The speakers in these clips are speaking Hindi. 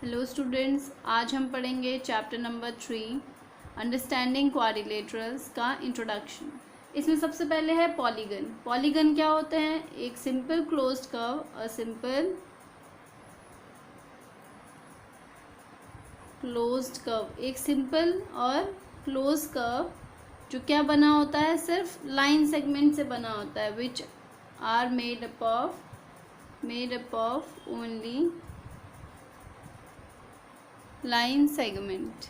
हेलो स्टूडेंट्स, आज हम पढ़ेंगे चैप्टर नंबर 3 अंडरस्टैंडिंग क्वाड्रिलेटरल्स का इंट्रोडक्शन। इसमें सबसे पहले है पॉलीगन। पॉलीगन क्या होते हैं? एक simple closed curve, a simple closed curve, एक सिंपल और क्लोज कर्व जो क्या बना होता है, सिर्फ लाइन सेगमेंट से बना होता है, which are made up of only line segment.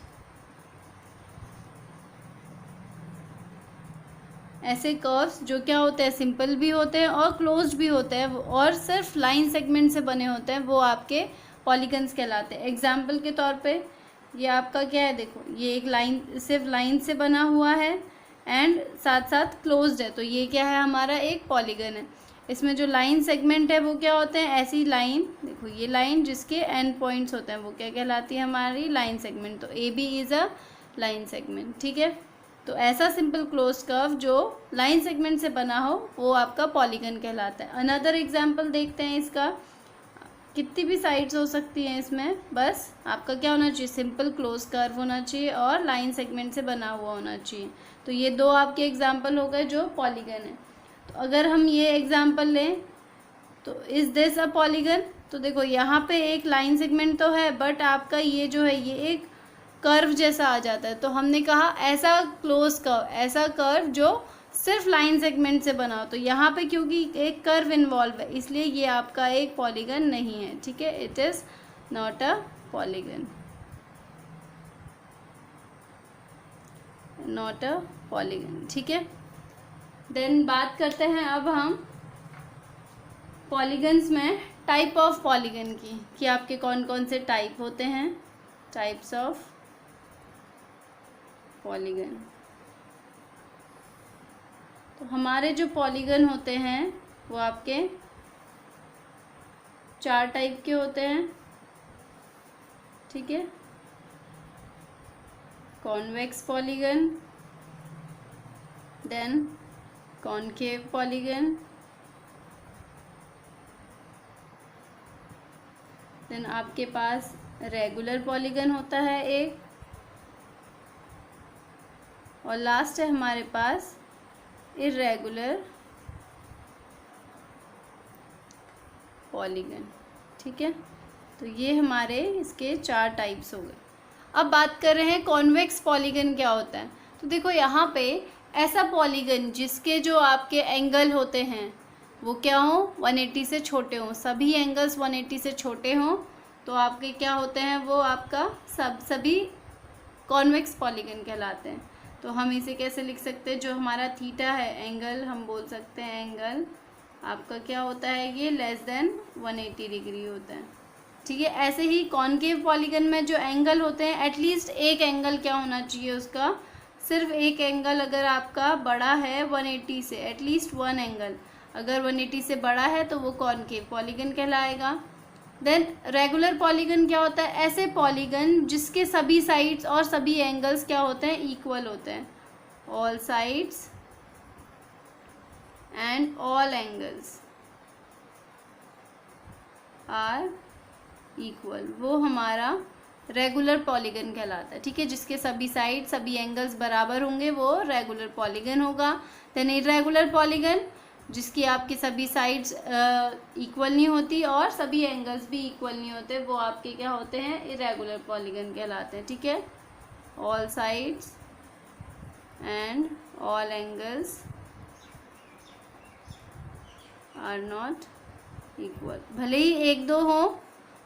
ऐसे कर्व्स जो क्या होते हैं, सिंपल भी होते हैं और क्लोज्ड भी होते हैं और सिर्फ लाइन सेगमेंट से बने होते हैं, वो आपके पॉलीगन्स कहलाते हैं। एग्जाम्पल के तौर पे ये आपका क्या है, देखो ये एक लाइन, सिर्फ लाइन से बना हुआ है एंड साथ साथ क्लोज्ड है, तो ये क्या है, हमारा एक पॉलीगन है। इसमें जो लाइन सेगमेंट है वो क्या होते हैं, ऐसी लाइन, देखो ये लाइन जिसके एंड पॉइंट्स होते हैं वो क्या कहलाती है, हमारी लाइन सेगमेंट। तो A B is a line segment, ठीक है। तो ऐसा सिंपल क्लोज कर्व जो लाइन सेगमेंट से बना हो वो आपका पॉलीगन कहलाता है। अनदर एग्जाम्पल देखते हैं इसका। कितनी भी साइड्स हो सकती हैं इसमें, बस आपका क्या होना चाहिए, सिंपल क्लोज कर्व होना चाहिए और लाइन सेगमेंट से बना हुआ होना चाहिए। तो ये दो आपके एग्जाम्पल हो गए जो पॉलीगन है। तो अगर हम ये एग्जाम्पल लें तो इज़ दिस अ पॉलीगन, तो देखो यहाँ पे एक लाइन सेगमेंट तो है बट आपका ये जो है ये एक कर्व जैसा आ जाता है। तो हमने कहा ऐसा क्लोज कर्व, ऐसा कर्व जो सिर्फ लाइन सेगमेंट से बना हो। तो यहाँ पे क्योंकि एक कर्व इन्वॉल्व है इसलिए ये आपका एक पॉलीगन नहीं है, ठीक है। It is not a polygon, not a polygon, ठीक है। देन बात करते हैं अब हम पॉलीगन्स में टाइप ऑफ पॉलीगन की, कि आपके कौन कौन से टाइप होते हैं, टाइप्स ऑफ पॉलीगन। तो हमारे जो पॉलीगन होते हैं वो आपके 4 टाइप के होते हैं, ठीक है। Convex polygon, then concave polygon, then आपके पास रेगुलर पॉलीगन होता है एक, और लास्ट है हमारे पास इर्रेगुलर पॉलीगन, ठीक है। तो ये हमारे इसके 4 टाइप्स हो गए। अब बात कर रहे हैं कॉन्वेक्स पॉलीगन क्या होता है। तो देखो यहाँ पे ऐसा पॉलीगन जिसके जो आपके एंगल होते हैं वो क्या हो, 180 से छोटे हों, सभी एंगल्स 180 से छोटे हों, तो आपके क्या होते हैं, वो आपका सभी कॉन्वेक्स पॉलीगन कहलाते हैं। तो हम इसे कैसे लिख सकते हैं, जो हमारा थीटा है एंगल, हम बोल सकते हैं एंगल आपका क्या होता है, ये लेस देन 180 डिग्री होता है, ठीक है। ऐसे ही कॉनकेव पॉलीगन में जो एंगल होते हैं, एटलीस्ट एक एंगल क्या होना चाहिए उसका, सिर्फ एक एंगल अगर आपका बड़ा है 180 से, एटलीस्ट वन एंगल अगर 180 से बड़ा है तो वो कॉनकेव पॉलीगन कहलाएगा। देन रेगुलर पॉलीगन क्या होता है, ऐसे पॉलीगन जिसके सभी साइड्स और सभी एंगल्स क्या होते हैं, इक्वल होते हैं, all sides and all angles are equal, वो हमारा रेगुलर पॉलीगन कहलाता है, ठीक है। जिसके सभी साइड सभी एंगल्स बराबर होंगे वो रेगुलर पॉलीगन होगा। देन इरेगुलर पॉलीगन जिसकी आपकी सभी साइड्स इक्वल नहीं होती और सभी एंगल्स भी इक्वल नहीं होते, वो आपके क्या होते हैं, इरेगुलर पॉलीगन कहलाते हैं, ठीक है। All sides and all angles are not equal, भले ही एक दो हो,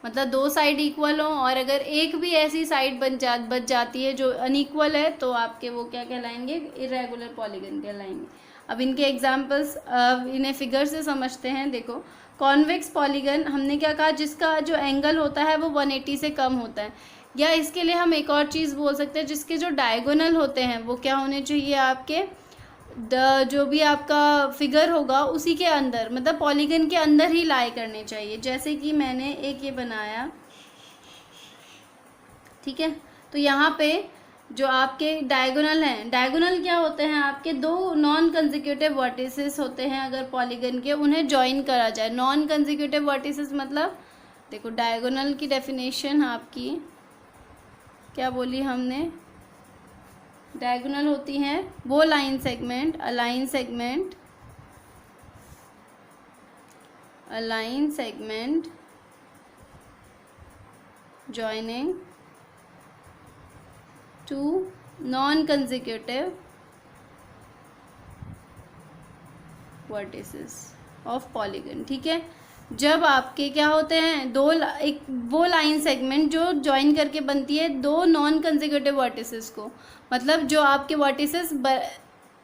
मतलब 2 साइड इक्वल हो, और अगर एक भी ऐसी साइड बच जाती है जो अनइक्वल है तो आपके वो क्या कहलाएंगे, इरेगुलर पॉलीगन कहलाएंगे। अब इनके एग्जांपल्स इन्हें फिगर से समझते हैं। देखो कॉन्वेक्स पॉलीगन हमने क्या कहा, जिसका जो एंगल होता है वो 180 से कम होता है, या इसके लिए हम एक और चीज़ बोल सकते हैं, जिसके जो डायगोनल होते हैं वो क्या होने चाहिए, आपके जो भी आपका फिगर होगा उसी के अंदर, मतलब पॉलीगन के अंदर ही लाई करने चाहिए। जैसे कि मैंने एक ये बनाया, ठीक है। तो यहाँ पे जो आपके डायगोनल हैं, डायगोनल क्या होते हैं, आपके 2 नॉन कंसेक्यूटिव वर्टिसेस होते हैं अगर पॉलीगन के, उन्हें ज्वाइन करा जाए। नॉन कंसेक्यूटिव वर्टिसेस मतलब देखो डायगोनल की डेफिनेशन आपकी क्या बोली हमने, डायगोनल होती हैं वो line segment, a line segment joining two non-consecutive vertices of polygon। ठीक है, जब आपके क्या होते हैं एक वो लाइन सेगमेंट जो ज्वाइन करके बनती है दो नॉन कंजिक्यूटिव वर्टिसेस को, मतलब जो आपके वर्टिसेस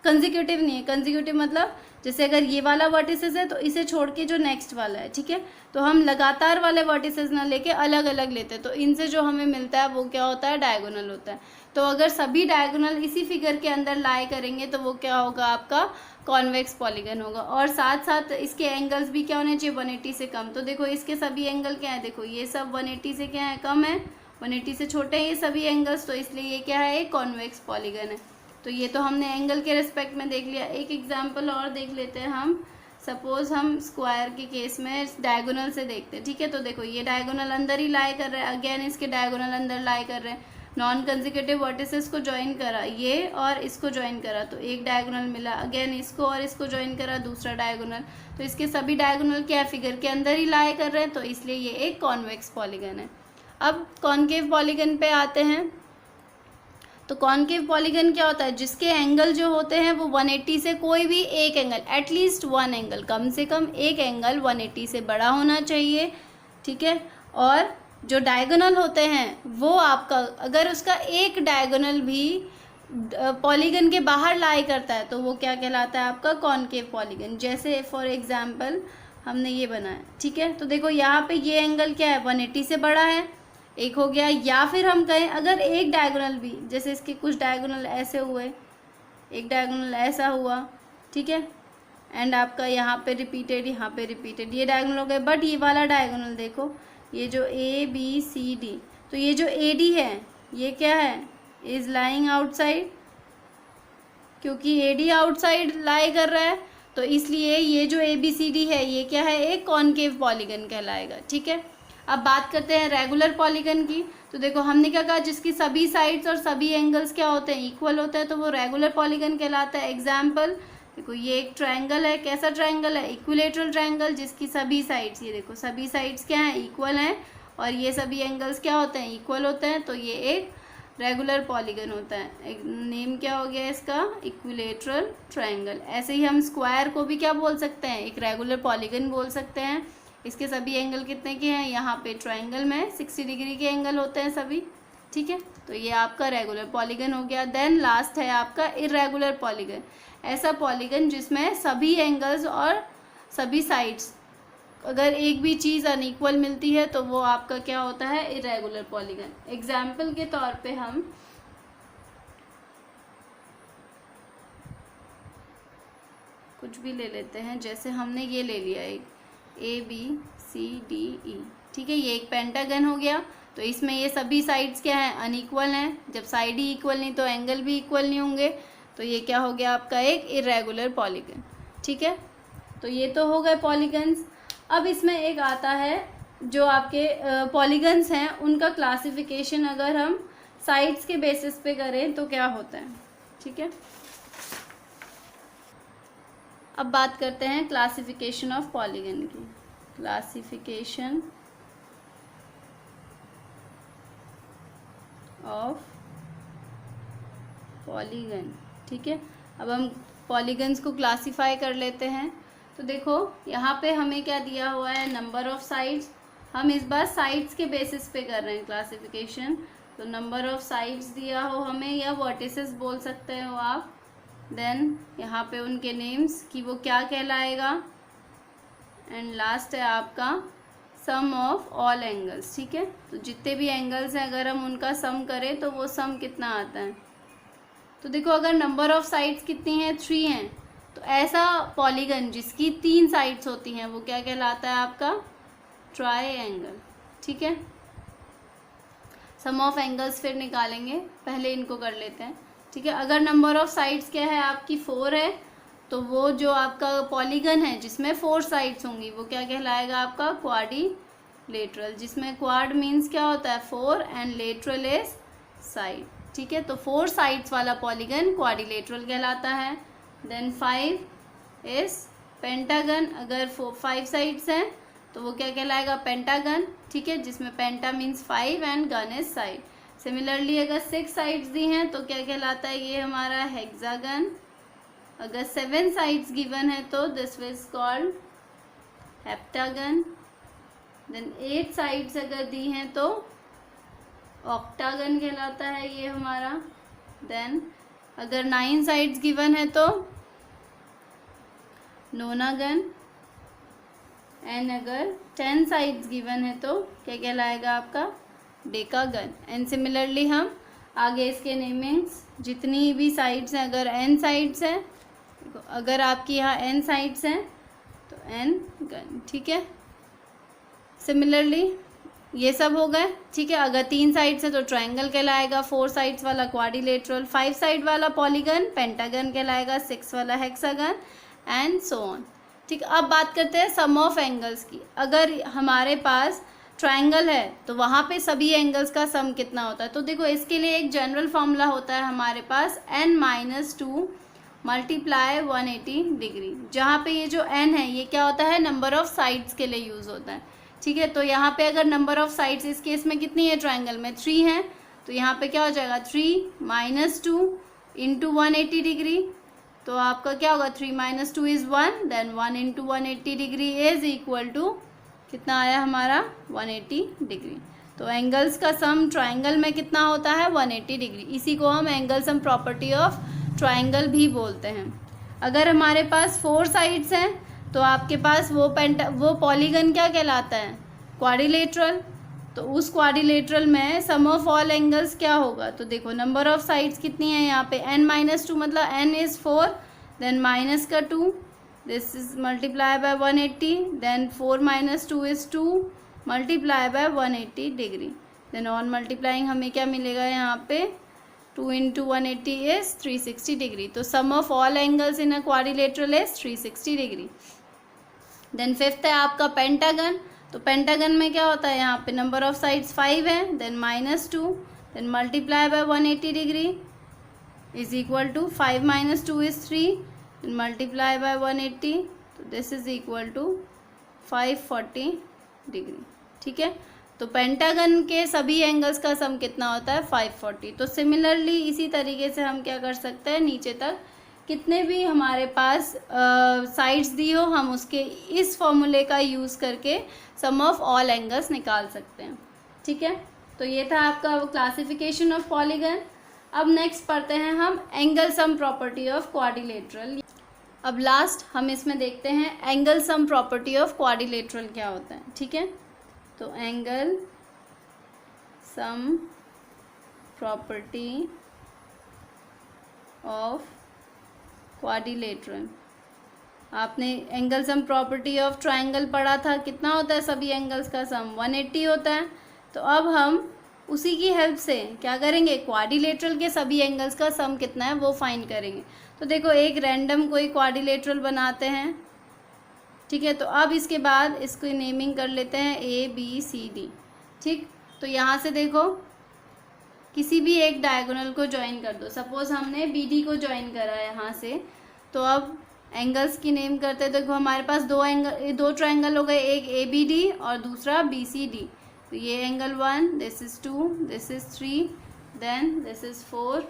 कंजिक्यूटिव नहीं है। कंजिक्यूटिव मतलब जैसे अगर ये वाला वर्टिसेस है तो इसे छोड़ के जो नेक्स्ट वाला है, ठीक है, तो हम लगातार वाले वर्टिसेस ना लेके अलग अलग लेते हैं, तो इनसे जो हमें मिलता है वो क्या होता है, डायगोनल होता है। तो अगर सभी डायगोनल इसी फिगर के अंदर लाई करेंगे तो वो क्या होगा, आपका कॉन्वेक्स पॉलीगन होगा। और साथ साथ इसके एंगल्स भी क्या होने चाहिए, 180 से कम। तो देखो इसके सभी एंगल क्या है, देखो ये सब 180 से क्या है, कम है, 180 से छोटे हैं ये सभी एंगल्स, तो इसलिए ये क्या है, एक कॉन्वेक्स पॉलीगन है। तो ये तो हमने एंगल के रिस्पेक्ट में देख लिया। एक एग्जाम्पल और देख लेते हैं हम। सपोज हम स्क्वायर के केस में डायगोनल से देखते हैं, ठीक है। तो देखो ये डायगोनल अंदर ही लाई कर रहे हैं, अगेन इसके डायगोनल अंदर लाई कर रहे हैं, नॉन कंजिक्यूटिव वर्टिसेस को ज्वाइन करा, ये और इसको ज्वाइन करा तो एक डायगोनल मिला, अगेन इसको और इसको ज्वाइन करा दूसरा डायगोनल, तो इसके सभी डायगोनल क्या फिगर के अंदर ही लाई कर रहे हैं, तो इसलिए ये एक कॉन्वेक्स पॉलीगन है। अब कॉन्केव पॉलीगन पे आते हैं। तो कॉन्केव पॉलीगन क्या होता है, जिसके एंगल जो होते हैं वो 180 से कोई भी एक एंगल, एटलीस्ट वन एंगल, कम से कम एक एंगल 180 से बड़ा होना चाहिए, ठीक है। और जो डायगोनल होते हैं वो आपका अगर उसका एक डायगोनल भी पॉलीगन के बाहर लाई करता है तो वो क्या कहलाता है, आपका कॉन्केव पॉलीगन। जैसे फॉर एग्जांपल हमने ये बनाया, ठीक है। तो देखो यहाँ पे ये एंगल क्या है, 180 से बड़ा है, एक हो गया। या फिर हम कहें अगर एक डायगोनल भी, जैसे इसके कुछ डायगोनल ऐसे हुए, एक डायगोनल ऐसा हुआ, ठीक है, एंड आपका यहाँ पे रिपीटेड, यहाँ पे रिपीटेड, ये डायगोनल हो गए। बट ये वाला डायगोनल देखो, ये जो ABCD, तो ये जो AD है ये क्या है, इज लाइंग आउटसाइड, क्योंकि AD आउटसाइड लाई कर रहा है तो इसलिए ये जो ABCD है ये क्या है, एक कॉन्केव पॉलीगन कहलाएगा, ठीक है। अब बात करते हैं रेगुलर पॉलीगन की। तो देखो हमने क्या कहा, जिसकी सभी साइड्स और सभी एंगल्स क्या होते हैं, इक्वल होते हैं, तो वो रेगुलर पॉलीगन कहलाता है। एग्जाम्पल देखो ये एक ट्रायंगल है, कैसा ट्रायंगल है, इक्विलेटरल ट्रायंगल, जिसकी सभी साइड्स, ये देखो सभी साइड्स क्या हैं, इक्वल हैं, और ये सभी एंगल्स क्या होते हैं, इक्वल होते हैं, तो ये एक रेगुलर पॉलीगन होता है। एक नेम क्या हो गया इसका, इक्विलेटरल ट्रायंगल। ऐसे ही हम स्क्वायर को भी क्या बोल सकते हैं, एक रेगुलर पॉलीगन बोल सकते हैं। इसके सभी एंगल कितने के हैं, यहाँ पे ट्रायंगल में 60 डिग्री के एंगल होते हैं सभी, ठीक है। तो ये आपका रेगुलर पॉलीगन हो गया। देन लास्ट है आपका इरेगुलर पॉलीगन, ऐसा पॉलीगन जिसमें सभी एंगल्स और सभी साइड्स अगर एक भी चीज़ अनइक्वल मिलती है तो वो आपका क्या होता है, इरेगुलर पॉलीगन। एग्जाम्पल के तौर पे हम कुछ भी ले लेते हैं, जैसे हमने ये ले लिया एक ABCDE, ठीक है, ये एक पेंटागन हो गया। तो इसमें ये सभी साइड्स क्या हैं, अनइक्वल हैं। जब साइड ही इक्वल नहीं तो एंगल भी इक्वल नहीं होंगे, तो ये क्या हो गया आपका एक इरेगुलर पॉलीगन, ठीक है। तो ये तो हो गए पॉलीगन्स। अब इसमें एक आता है जो आपके पॉलीगन्स हैं उनका क्लासिफिकेशन अगर हम साइड्स के बेसिस पे करें तो क्या होता है, ठीक है। अब बात करते हैं क्लासिफिकेशन ऑफ पॉलीगन की। क्लासिफिकेशन ऑफ पॉलीगन, ठीक है। अब हम पॉलीगन्स को क्लासिफाई कर लेते हैं। तो देखो यहाँ पे हमें क्या दिया हुआ है, नंबर ऑफ साइड्स। हम इस बार साइड्स के बेसिस पे कर रहे हैं क्लासिफिकेशन। तो नंबर ऑफ साइड्स दिया हो हमें, या वर्टिसेस बोल सकते हो आप। देन यहाँ पे उनके नेम्स कि वो क्या कहलाएगा, एंड लास्ट है आपका सम ऑफ ऑल एंगल्स, ठीक है। तो जितने भी एंगल्स हैं अगर हम उनका सम करें तो वो सम कितना आता है। तो देखो अगर नंबर ऑफ साइड्स कितनी हैं, 3 हैं, तो ऐसा पॉलीगन जिसकी 3 साइड्स होती हैं वो क्या कहलाता है, आपका ट्रायंगल, ठीक है। सम ऑफ एंगल्स फिर निकालेंगे, पहले इनको कर लेते हैं, ठीक है। अगर नंबर ऑफ साइड्स क्या है आपकी 4 है, तो वो जो आपका पॉलीगन है जिसमें 4 साइड्स होंगी वो क्या कहलाएगा, आपका लेटरल, जिसमें क्वाड मीन्स क्या होता है 4 एंड लेटरल इज साइड, ठीक है। तो 4 साइड्स वाला पॉलीगन क्वाड्रिलेटरल कहलाता है। देन 5 इज पेंटागन, अगर 5 साइड्स हैं तो वो क्या कहलाएगा पेंटागन, ठीक है, जिसमें penta means 5 and gon is side. Similarly अगर 6 साइड्स दी हैं तो क्या कहलाता है ये हमारा हेक्सागन। अगर 7 साइड्स गिवन है तो this is called heptagon. Then 8 sides अगर दी हैं तो ऑक्टागन कहलाता है ये हमारा। देन अगर 9 साइड्स गिवन है तो नोनागन। एंड अगर 10 साइड्स गिवन है तो क्या कहलाएगा आपका डेकागन। एंड सिमिलरली हम आगे इसके नेमिंग्स, जितनी भी साइड्स हैं, अगर n साइड्स हैं, अगर आपकी यहाँ n साइड्स हैं तो n गन, ठीक है। सिमिलरली ये सब हो गए, ठीक है। अगर 3 साइड्स है तो ट्रायंगल कहलाएगा, 4 साइड्स वाला क्वाड्रिलेटरल, 5 साइड वाला पॉलीगन पेंटागन कहलाएगा, 6 वाला हेक्सागन एंड सो ऑन, ठीक है। अब बात करते हैं सम ऑफ एंगल्स की। अगर हमारे पास ट्रायंगल है तो वहाँ पे सभी एंगल्स का सम कितना होता है, तो देखो इसके लिए एक जनरल फॉर्मूला होता है हमारे पास n-2 मल्टीप्लाई 180 डिग्री, जहाँ पे ये जो n है ये क्या होता है नंबर ऑफ साइड्स के लिए यूज़ होता है, ठीक है। तो यहाँ पे अगर नंबर ऑफ साइड्स इस केस में कितनी है ट्रायंगल में 3 है, तो यहाँ पे क्या हो जाएगा 3 - 2 इंटू 180 डिग्री, तो आपका क्या होगा 3 - 2 is 1, then 1 into 180 degree is equal to कितना आया हमारा 180 डिग्री। तो एंगल्स का सम ट्रायंगल में कितना होता है 180 डिग्री। इसी को हम angle sum property of triangle भी बोलते हैं। अगर हमारे पास 4 साइड्स हैं तो आपके पास वो पॉलीगन क्या कहलाता है क्वाड्रिलेटरल। तो उस क्वाड्रिलेटरल में सम ऑफ ऑल एंगल्स क्या होगा, तो देखो नंबर ऑफ साइड्स कितनी है यहाँ पे n-2 मतलब n इज़ 4, देन माइनस का 2, this is multiply by 180, then 4 - 2 is 2 multiply by 180 degree, then on multiplying हमें क्या मिलेगा यहाँ पे 2 इंटू 180 इज़ 360 डिग्री। तो sum of all angles in a quadrilateral is 360 degree. Then 5th है आपका पेंटागन। तो पेंटागन में क्या होता है यहाँ पे नंबर ऑफ साइड्स 5 है, then -2, then multiply by 180 degree is equal to 5 - 2 is 3, then multiply by 180, तो this is equal to 540 degree, ठीक है। तो पेंटागन के सभी एंगल्स का सम कितना होता है 540। तो सिमिलरली इसी तरीके से हम क्या कर सकते हैं नीचे तक कितने भी हमारे पास साइड्स दी हो हम उसके इस फॉर्मूले का यूज़ करके सम ऑफ ऑल एंगल्स निकाल सकते हैं, ठीक है। तो ये था आपका क्लासिफिकेशन ऑफ पॉलीगन। अब नेक्स्ट पढ़ते हैं हम angle sum property of quadrilateral. अब लास्ट हम इसमें देखते हैं angle sum property of quadrilateral क्या होता है, ठीक है। तो angle sum property of quadrilateral, आपने angle sum property of triangle पढ़ा था, कितना होता है सभी एंगल्स का सम 180 होता है। तो अब हम उसी की हेल्प से क्या करेंगे क्वाड्रिलेटरल के सभी एंगल्स का सम कितना है वो फाइंड करेंगे। तो देखो एक रैंडम कोई क्वाड्रिलेटरल बनाते हैं, ठीक है। तो अब इसके बाद इसको नेमिंग कर लेते हैं ABCD, ठीक। तो यहाँ से देखो किसी भी एक डायगोनल को ज्वाइन कर दो, सपोज हमने BD को ज्वाइन करा है यहाँ से। तो अब एंगल्स की नेम करते हैं। देखो हमारे पास दो ट्रायंगल हो गए, एक ABD और दूसरा BCD। तो ये angle 1, this is 2, this is 3, then this is 4,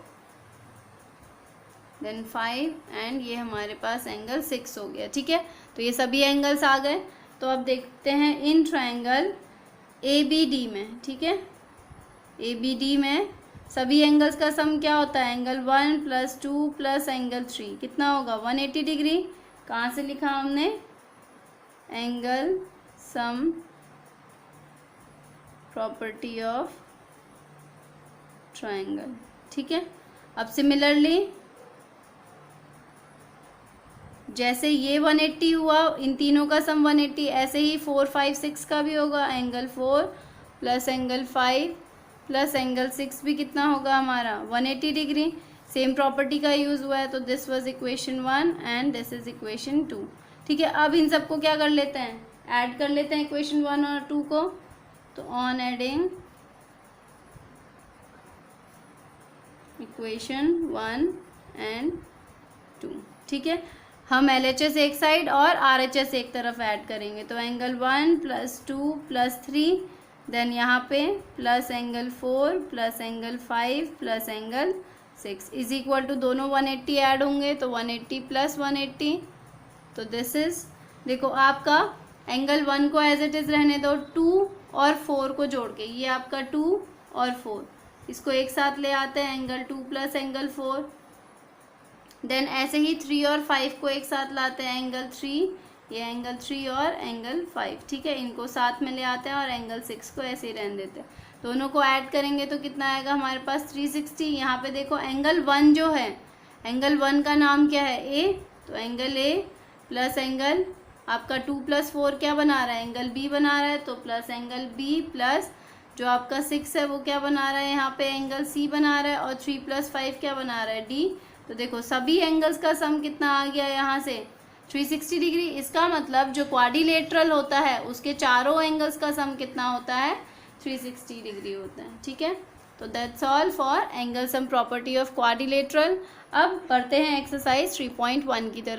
then 5 and ये हमारे पास एंगल 6 हो गया, ठीक है। तो ये सभी एंगल्स आ गए। तो अब देखते हैं इन ट्रायंगल ABD में, ठीक है। ABD में सभी एंगल्स का सम क्या होता है एंगल 1 + 2 + एंगल 3 कितना होगा 180 डिग्री। कहाँ से लिखा हमने angle sum property of triangle, ठीक है। अब सिमिलरली जैसे ये 180 हुआ इन तीनों का सम 180, ऐसे ही 4, 5, 6 का भी होगा एंगल 4 + एंगल 5 + एंगल 6 भी कितना होगा हमारा 180 डिग्री। सेम प्रॉपर्टी का यूज़ हुआ है। तो this was equation 1 and this is equation 2, ठीक है। अब इन सबको क्या कर लेते हैं ऐड कर लेते हैं इक्वेशन 1 और 2 को। तो ऑन एडिंग इक्वेशन 1 एंड 2, ठीक है, हम LHS एक साइड और RHS एक तरफ ऐड करेंगे। तो एंगल 1 + 2 + 3, देन यहाँ पे plus angle 4 + angle 5 + angle 6 is equal to दोनों 180 ऐड होंगे, तो 180 + 180। तो दिस इज, देखो आपका एंगल 1 को एज इट इज़ रहने दो, 2 और 4 को जोड़ के, ये आपका 2 और 4, इसको एक साथ ले आते हैं, एंगल 2 + एंगल 4। देन ऐसे ही 3 और 5 को एक साथ लाते हैं, एंगल 3, ये एंगल 3 और एंगल 5, ठीक है, इनको साथ में ले आते हैं और एंगल 6 को ऐसे ही रहने देते हैं। दोनों को ऐड करेंगे तो कितना आएगा हमारे पास 360। यहाँ पे देखो एंगल 1 जो है, एंगल 1 का नाम क्या है, ए, तो एंगल ए प्लस एंगल आपका 2 + 4 क्या बना रहा है, एंगल बी बना रहा है, तो प्लस एंगल बी प्लस जो आपका 6 है वो क्या बना रहा है, यहाँ पे एंगल सी बना रहा है, और 3 + 5 क्या बना रहा है, डी। तो देखो सभी एंगल्स का सम कितना आ गया यहाँ से, 360 डिग्री। इसका मतलब जो क्वाड्रिलेटरल होता है उसके चारों एंगल्स का सम कितना होता है, 360 डिग्री होता है, ठीक है। तो that's all for angle sum property of quadrilateral. अब बढ़ते हैं एक्सरसाइज 3.1 की तरफ।